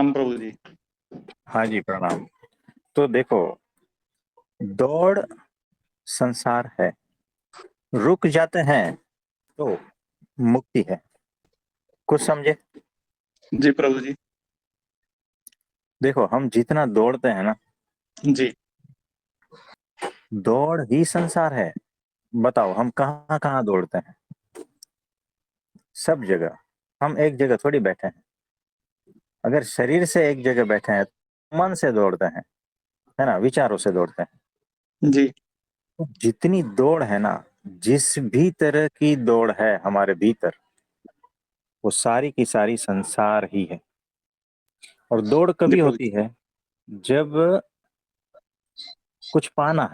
प्रणाम प्रभु जी। हाँ जी, प्रणाम। तो देखो, दौड़ संसार है, रुक जाते हैं तो मुक्ति है। कुछ समझे? जी प्रभु जी। देखो, हम जितना दौड़ते हैं ना, जी। दौड़ ही संसार है। बताओ, हम कहाँ कहाँ दौड़ते हैं? सब जगह। हम एक जगह थोड़ी बैठे हैं। अगर शरीर से एक जगह बैठे हैं तो मन से दौड़ते हैं, है ना, विचारों से दौड़ते हैं। जी। तो जितनी दौड़ है ना, जिस भी तरह की दौड़ है हमारे भीतर, वो सारी की सारी संसार ही है। और दौड़ जी कभी प्रभु होती जी। है जब कुछ पाना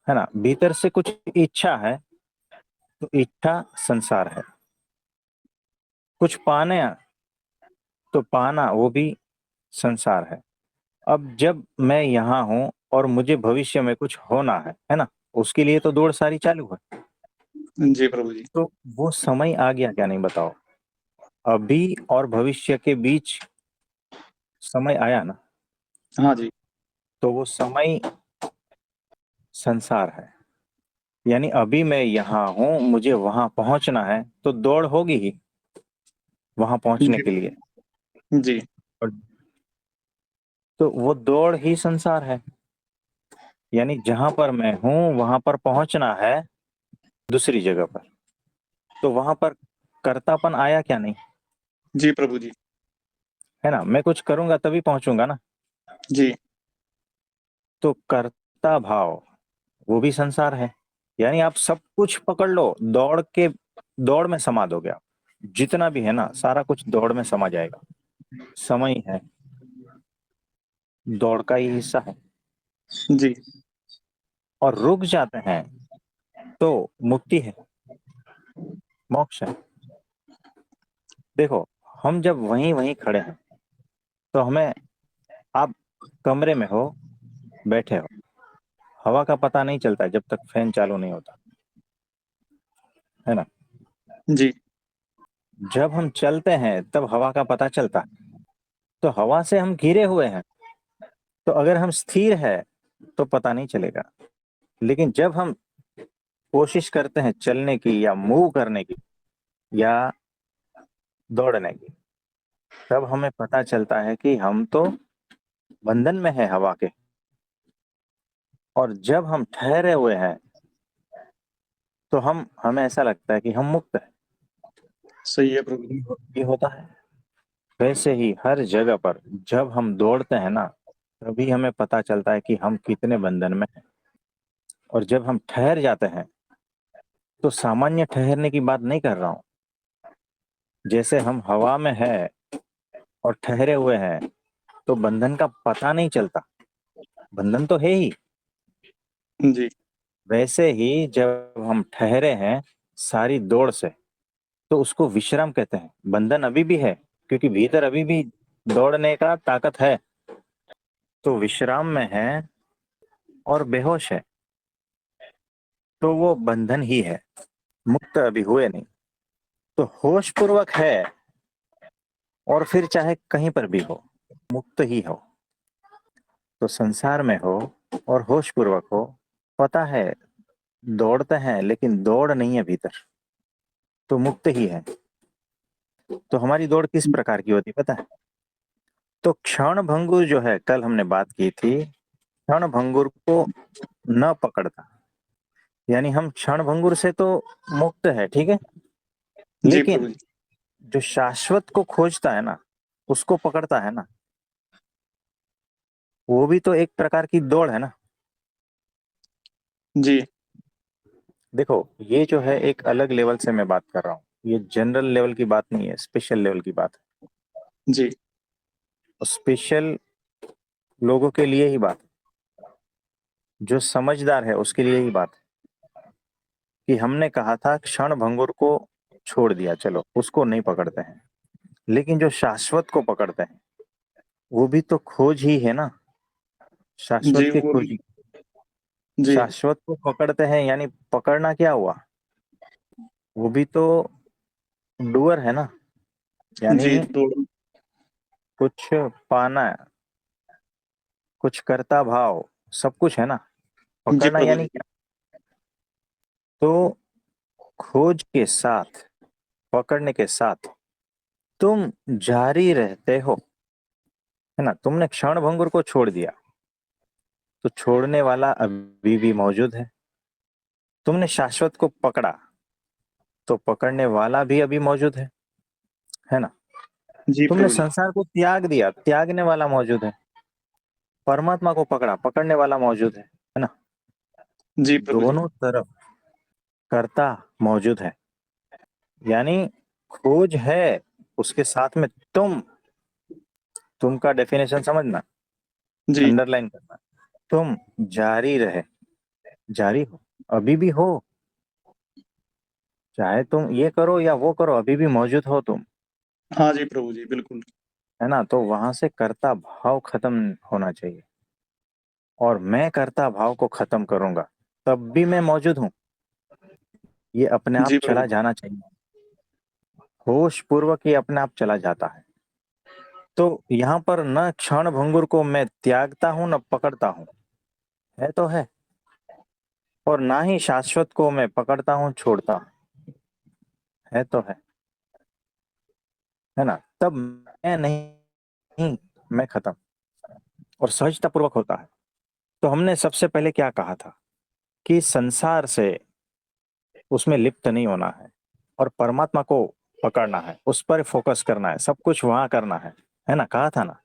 है ना, भीतर से कुछ इच्छा है, तो इच्छा संसार है। कुछ पाने, तो पाना वो भी संसार है। अब जब मैं यहाँ हूं और मुझे भविष्य में कुछ होना है ना, उसके लिए तो दौड़ सारी चालू है। जी प्रभु जी। तो वो समय आ गया क्या नहीं, बताओ? अभी और भविष्य के बीच समय आया ना, हाँ जी। तो वो समय संसार है। यानी अभी मैं यहाँ हूं, मुझे वहां पहुंचना है, तो दौड़ होगी ही वहां पहुंचने जी। के लिए। जी। और तो वो दौड़ ही संसार है। यानी जहां पर मैं हूं वहां पर पहुंचना है दूसरी जगह पर, तो वहां पर कर्तापन आया क्या नहीं? जी प्रभु जी। है ना, मैं कुछ करूंगा तभी पहुंचूंगा ना। जी। तो कर्ता भाव वो भी संसार है। यानी आप सब कुछ पकड़ लो, दौड़ में समा दोगे आप। जितना भी है ना, सारा कुछ दौड़ में समा जाएगा। समय है, दौड़ का ही हिस्सा है। जी। और रुक जाते हैं तो मुक्ति है, मोक्ष है। देखो, हम जब वहीं वहीं खड़े हैं, तो हमें, आप कमरे में हो, बैठे हो, हवा का पता नहीं चलता जब तक फैन चालू नहीं होता, है ना। जी। जब हम चलते हैं तब हवा का पता चलता है। तो हवा से हम घिरे हुए हैं, तो अगर हम स्थिर है तो पता नहीं चलेगा। लेकिन जब हम कोशिश करते हैं चलने की या मूव करने की या दौड़ने की, तब हमें पता चलता है कि हम तो बंधन में है हवा के। और जब हम ठहरे हुए हैं तो हमें ऐसा लगता है कि हम मुक्त हैं। सही है प्रभु जी। ये होता है। वैसे ही हर जगह पर जब हम दौड़ते हैं ना, तभी हमें पता चलता है कि हम कितने बंधन में हैं। और जब हम ठहर जाते हैं, तो सामान्य ठहरने की बात नहीं कर रहा हूं। जैसे हम हवा में है और ठहरे हुए हैं, तो बंधन का पता नहीं चलता, बंधन तो है ही। जी। वैसे ही जब हम ठहरे हैं सारी दौड़ से, तो उसको विश्राम कहते हैं। बंधन अभी भी है, क्योंकि भीतर अभी भी दौड़ने का ताकत है। तो विश्राम में है और बेहोश है, तो वो बंधन ही है, मुक्त अभी हुए नहीं। तो होश पूर्वक है, और फिर चाहे कहीं पर भी हो, मुक्त ही हो। तो संसार में हो और होश पूर्वक हो, पता है दौड़ते हैं लेकिन दौड़ नहीं है भीतर, तो मुक्त ही है। तो हमारी दौड़ किस प्रकार की होती पता है? तो क्षण भंगुर जो है, कल हमने बात की थी, क्षण भंगुर को न पकड़ता। यानी हम क्षण भंगुर से तो मुक्त है, ठीक है। जी लेकिन प्रभु जी। जो शाश्वत को खोजता है ना, उसको पकड़ता है ना, वो भी तो एक प्रकार की दौड़ है ना। जी। देखो, ये जो है एक अलग लेवल से मैं बात कर रहा हूँ। ये जनरल लेवल की बात नहीं है, स्पेशल लेवल की बात जी। है। स्पेशल लोगों के लिए ही बात है, जो समझदार है उसके लिए ही बात है। कि हमने कहा था क्षण भंगुर को छोड़ दिया, चलो उसको नहीं पकड़ते हैं। लेकिन जो शाश्वत को पकड़ते हैं, वो भी तो खोज ही है ना, शाश्वत जी की वो भी। खोजी। जी। शाश्वत को पकड़ते हैं, यानी पकड़ना क्या हुआ? वो भी तो डूअर है ना। यानी जी दौड़। कुछ पाना, कुछ कर्ता भाव, सब कुछ है ना। जी पकड़ना प्रभु यानी जी। क्या? तो खोज के साथ, पकड़ने के साथ तुम जारी रहते हो, है ना। तुमने क्षण भंगुर को छोड़ दिया तो छोड़ने वाला अभी भी मौजूद है। तुमने शाश्वत को पकड़ा तो पकड़ने वाला भी अभी मौजूद है ना। जी तुमने प्रभु जी। संसार को त्याग दिया, त्यागने वाला मौजूद है। परमात्मा को पकड़ा, पकड़ने वाला मौजूद है ना। जी प्रभु जी। दोनों तरफ कर्ता मौजूद है। यानी खोज है, उसके साथ में तुम का डेफिनेशन समझना, जी अंडरलाइन करना। तुम जारी रहे, जारी हो, अभी भी हो। चाहे तुम ये करो या वो करो, अभी भी मौजूद हो तुम, हाँ जी प्रभु जी, बिल्कुल। है ना। तो वहां से कर्ता भाव खत्म होना चाहिए, और मैं कर्ता भाव को खत्म करूंगा तब भी मैं मौजूद हूँ, ये अपने आप जी प्रभु चला जी। जाना चाहिए। होश पूर्वक ये अपने आप चला जाता है। तो यहाँ पर न क्षण भंगुर को मैं त्यागता हूँ न पकड़ता हूँ, है तो और ना ही शाश्वत को मैं पकड़ता हूँ छोड़ता हूँ, है तो है ना। तब मैं नहीं, मैं खत्म, और सहजता पूर्वक होता है। तो हमने सबसे पहले क्या कहा था कि संसार से उसमें लिप्त नहीं होना है, और परमात्मा को पकड़ना है, उस पर फोकस करना है, सब कुछ वहां करना है ना, कहा था ना।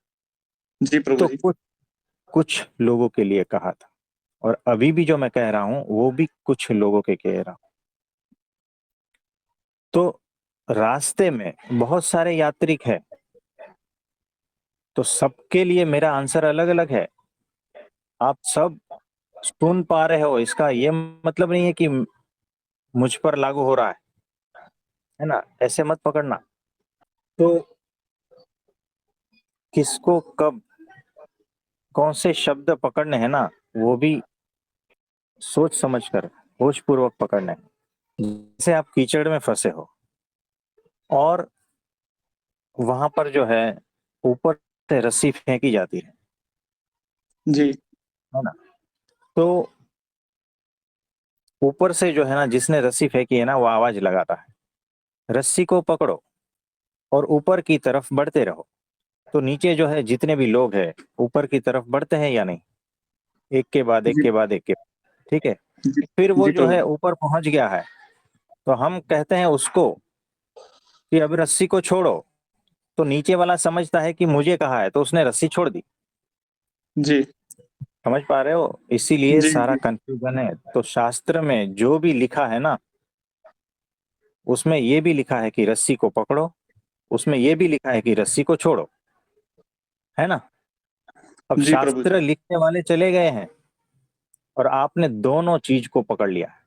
जी प्रभु तो जी। कुछ लोगों के लिए कहा था, और अभी भी जो मैं कह रहा हूं वो भी कुछ लोगों के कह रहा हूं। तो रास्ते में बहुत सारे यात्रिक है, तो सबके लिए मेरा आंसर अलग अलग है। आप सब सुन पा रहे हो, इसका ये मतलब नहीं है कि मुझ पर लागू हो रहा है ना, ऐसे मत पकड़ना। तो किसको कब कौन से शब्द पकड़ने हैं ना, वो भी सोच समझ कर, होश पूर्वक पकड़ने हैं। जैसे आप कीचड़ में फंसे हो, और वहां पर जो है ऊपर से रस्सी फेंकी जाती जी है ना। तो ऊपर से जो है ना, जिसने रस्सी फेंकी है ना, वो आवाज लगाता है, रस्सी को पकड़ो और ऊपर की तरफ बढ़ते रहो। तो नीचे जो है जितने भी लोग हैं, ऊपर की तरफ बढ़ते हैं या नहीं, एक के बाद एक जी के बाद एक के, ठीक है। जी। फिर वो जी जो प्रभु है जी। ऊपर पहुंच गया है, तो हम कहते हैं उसको कि अब रस्सी को छोड़ो। तो नीचे वाला समझता है कि मुझे कहा है, तो उसने रस्सी छोड़ दी। जी समझ पा रहे हो, इसीलिए जी। सारा जी कंफ्यूजन है। तो शास्त्र में जो भी लिखा है ना, उसमें ये भी लिखा है कि रस्सी को पकड़ो, उसमें ये भी लिखा है कि रस्सी को छोड़ो, है ना। अब जी प्रभु जी। शास्त्र लिखने वाले चले गए हैं, और आपने दोनों चीज को पकड़ लिया है,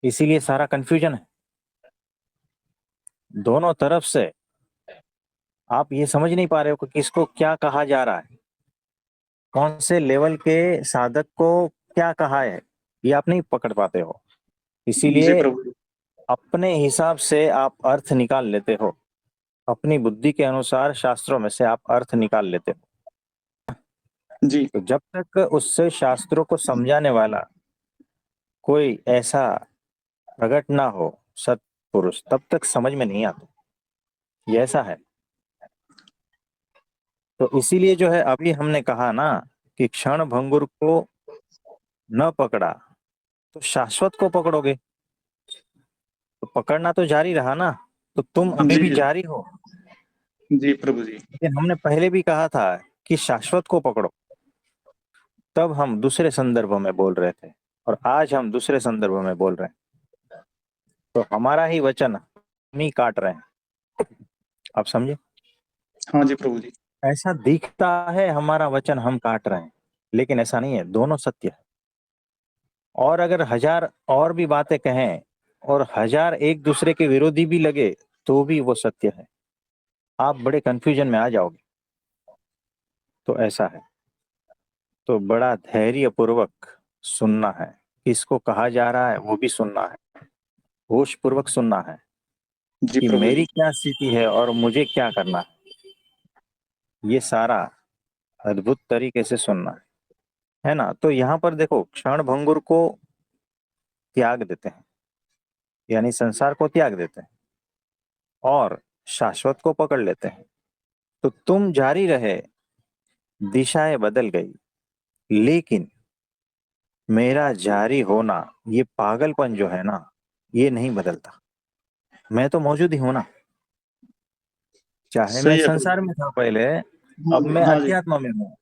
इसीलिए सारा कंफ्यूजन है। दोनों तरफ से आप ये समझ नहीं पा रहे हो कि किसको क्या कहा जा रहा है, कौन से लेवल के साधक को क्या कहा है, ये आप नहीं पकड़ पाते हो। जी इसीलिए प्रभु जी। अपने हिसाब से आप अर्थ निकाल लेते हो, अपनी बुद्धि के अनुसार शास्त्रों में से आप अर्थ निकाल लेते हो। जी तो जब तक उससे शास्त्रों को समझाने वाला कोई ऐसा प्रकट ना हो, सत्पुरुष, तब तक समझ में नहीं आता, ये ऐसा है। तो इसीलिए जो है अभी हमने कहा ना कि क्षण भंगुर को न पकड़ा तो शाश्वत को पकड़ोगे। तो पकड़ना तो जारी रहा ना, तो तुम अभी जी भी जारी हो। जी प्रभु जी। लेकिन हमने पहले भी कहा था कि शाश्वत को पकड़ो, तब हम दूसरे संदर्भ में बोल रहे थे, और आज हम दूसरे संदर्भ में बोल रहे हैं। तो हमारा ही वचन हम ही काट रहे हैं, आप समझे। हाँ जी प्रभु जी। ऐसा दिखता है हमारा वचन हम काट रहे हैं, लेकिन ऐसा नहीं है, दोनों सत्य है। और अगर हजार और भी बातें कहें, और हजार एक दूसरे के विरोधी भी लगे, तो भी वो सत्य है। आप बड़े कंफ्यूजन में आ जाओगे। तो ऐसा है, तो बड़ा धैर्य पूर्वक सुनना है, किसको कहा जा रहा है वो भी सुनना है, होश पूर्वक सुनना है जी कि प्रभु जी। मेरी क्या स्थिति है और मुझे क्या करना है। ये सारा अद्भुत तरीके से सुनना है ना। तो यहाँ पर देखो, क्षण भंगुर को त्याग देते हैं, यानी संसार को त्याग देते हैं और शाश्वत को पकड़ लेते हैं। तो तुम जारी रहे, दिशाएं बदल गई, लेकिन मेरा जारी होना, ये पागलपन जो है ना, ये नहीं बदलता। मैं तो मौजूद ही हूं ना। चाहे मैं सही है प्रभु। संसार में था पहले, हाँ अब जी, मैं हाँ जी। अध्यात्म में हूँ,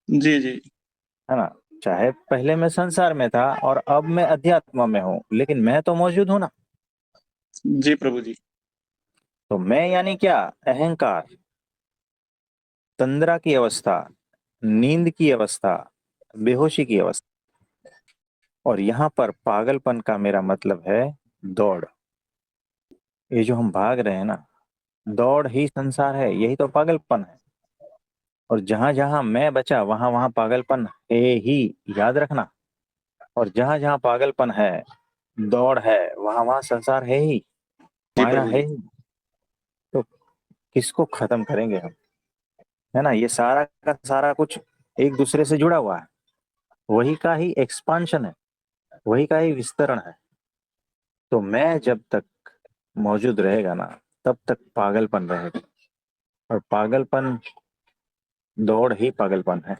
जी जी। है ना। चाहे पहले मैं संसार में था और अब मैं अध्यात्म में हूँ, लेकिन मैं तो मौजूद हूं ना। जी प्रभु जी। तो मैं यानी क्या? अहंकार, तंद्रा की अवस्था, नींद की अवस्था, बेहोशी की अवस्था। और यहाँ पर पागलपन का मेरा मतलब है दौड़। ये जो हम भाग रहे हैं ना, दौड़ ही संसार है, यही तो पागलपन है। और जहां जहां मैं बचा, वहां वहां पागलपन है ही, याद रखना। और जहां जहां पागलपन है, दौड़ है, वहां वहां संसार है ही, जी माया प्रभु है जी। ही। तो किसको खत्म करेंगे हम, है ना। ये सारा का सारा कुछ एक दूसरे से जुड़ा हुआ है, वही का ही एक्सपांशन है, वही का ही विस्तरण है। तो मैं जब तक मौजूद रहेगा ना, तब तक पागलपन रहेगा। और पागलपन, दौड़ ही पागलपन है,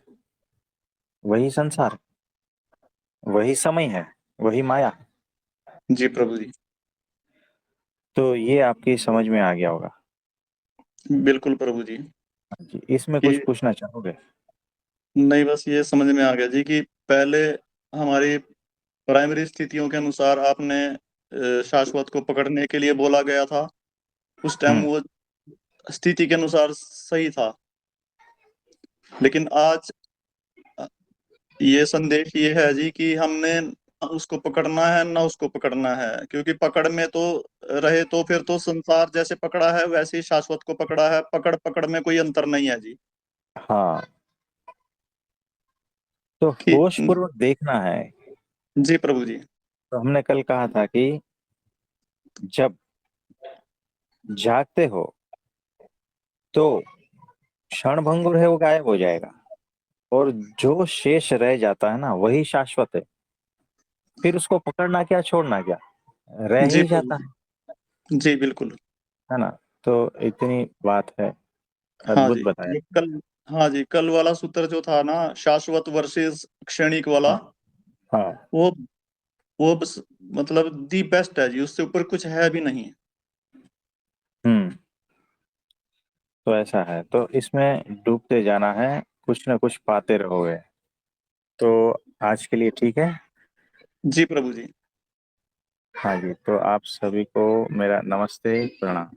वही संसार, वही समय है, वही माया। जी प्रभु जी। तो ये आपकी समझ में आ गया होगा। बिल्कुल प्रभु जी। हाँ जी, इसमें कुछ कि पूछना चाहोगे? नहीं, बस ये समझ में आ गया जी कि पहले हमारी प्राइमरी स्थितियों के अनुसार आपने शाश्वत को पकड़ने के लिए बोला गया था। उस टाइम हम्म। वो स्थिति के अनुसार सही था। लेकिन आज ये संदेश ये है जी कि हमने ना उसको पकड़ना है ना उसको पकड़ना है, क्योंकि पकड़ में तो रहे तो फिर तो संसार जैसे पकड़ा है वैसे ही शाश्वत को पकड़ा है। पकड़ पकड़ में कोई अंतर नहीं है जी। हाँ, तो कि होश पूर्वक देखना है। जी प्रभु जी। तो हमने कल कहा था कि जब जागते हो तो क्षण भंगुर है, वो गायब हो जाएगा, और जो शेष रह जाता है ना, वही शाश्वत है। फिर उसको पकड़ना क्या, छोड़ना क्या, रह जी ही प्रभु जाता जी। जी बिल्कुल। है ना। तो इतनी बात है, हाँ अद्भुत जी। बताया। ये कल, हाँ जी, कल वाला सूत्र जो था ना, शाश्वत वर्सेस क्षणिक वाला, हाँ हाँ। वो वो बस मतलब दी बेस्ट है जी, उससे ऊपर कुछ है भी नहीं। हम्म। तो ऐसा है, तो इसमें डूबते जाना है, कुछ ना कुछ पाते रहोगे। तो आज के लिए ठीक है। जी प्रभु जी। हाँ जी, तो आप सभी को मेरा नमस्ते, प्रणाम।